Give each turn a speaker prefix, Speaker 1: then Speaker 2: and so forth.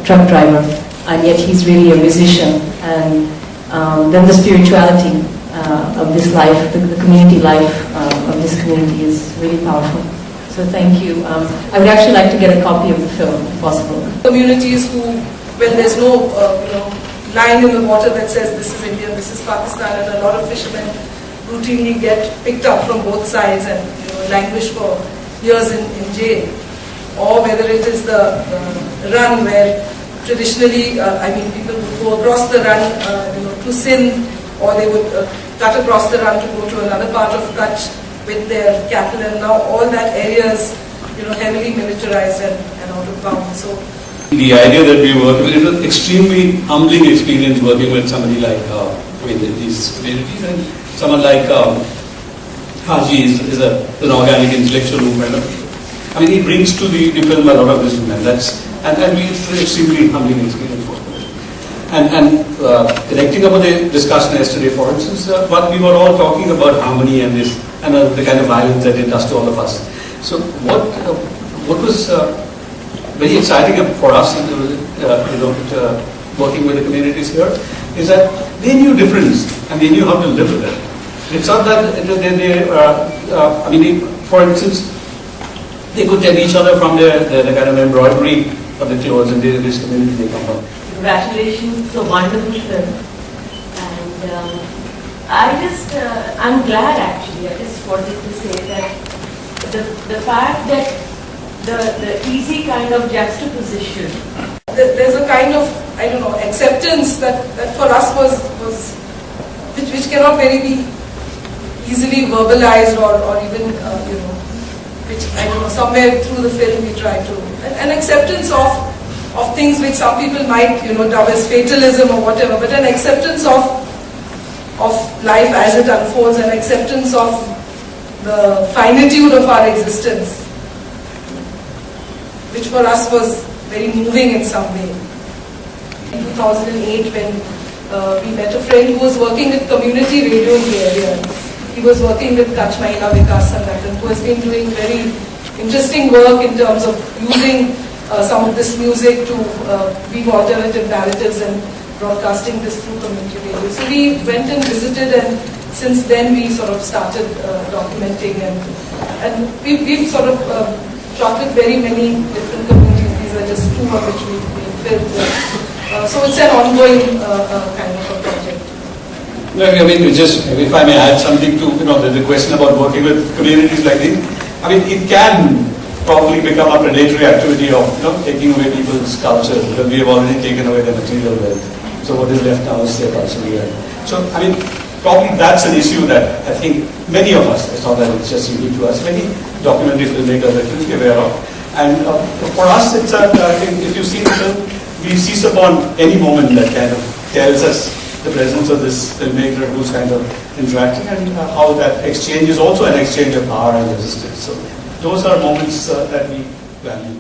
Speaker 1: truck driver, and yet he's really a musician. And then the spirituality of this life, the community life of this community is really powerful. So thank you. I would actually like to get a copy of the film, if possible.
Speaker 2: Communities who, when there's no line in the water that says this is India, this is Pakistan, and a lot of fishermen routinely get picked up from both sides and languish for years in jail. Or whether it is the run where traditionally, people would go across the run to Sindh, or they would cut across the run to go to another part of Kachchh with their cattle, and now all that area is heavily militarized and out of bounds. So
Speaker 3: the idea that we work with, it was extremely humbling experience working with somebody like these communities, and someone like Haji is an organic intellectual who he brings to the film a lot of wisdom, and it's an extremely humbling experience for me. And connecting up with the discussion yesterday, for instance, what we were all talking about harmony and this and the kind of violence that it does to all of us. So what was very exciting for us, working with the communities here, is that they knew difference and they knew how to live with it. It's not that for instance, they could tell each other from the kind of embroidery of the clothes in this community they come from.
Speaker 1: Congratulations, it's a wonderful film. And I'm glad actually, I just wanted to say that the fact that the easy kind of juxtaposition.
Speaker 2: There's a kind of, acceptance that for us was which cannot really be easily verbalized or even, which somewhere through the film we try to, an acceptance of things which some people might, dub as fatalism or whatever, but an acceptance of life as it unfolds, an acceptance of the finitude of our existence, which for us was very moving in some way. In 2008, when we met a friend who was working with community radio in the area. He was working with Kachchh Vikas Sangathan, who has been doing very interesting work in terms of using some of this music to weave alternative narratives and broadcasting this through community radio. So we went and visited, and since then we sort of started documenting, and we've sort of charted very many different communities. These are just two of which we've filmed. So it's an ongoing kind of a project.
Speaker 3: No, just if I may add something to the question about working with communities like these. It can probably become a predatory activity of taking away people's culture, because we have already taken away their material wealth. So what is left now is their cultural wealth. So probably that's an issue that I think many of us, it's not that it's just unique to us, many documentary filmmakers are clearly aware of. And for us, it's if you see the film, we seize upon any moment that kind of tells us the presence of this filmmaker who's kind of interacting, and how that exchange is also an exchange of power and resistance. So those are moments that we value.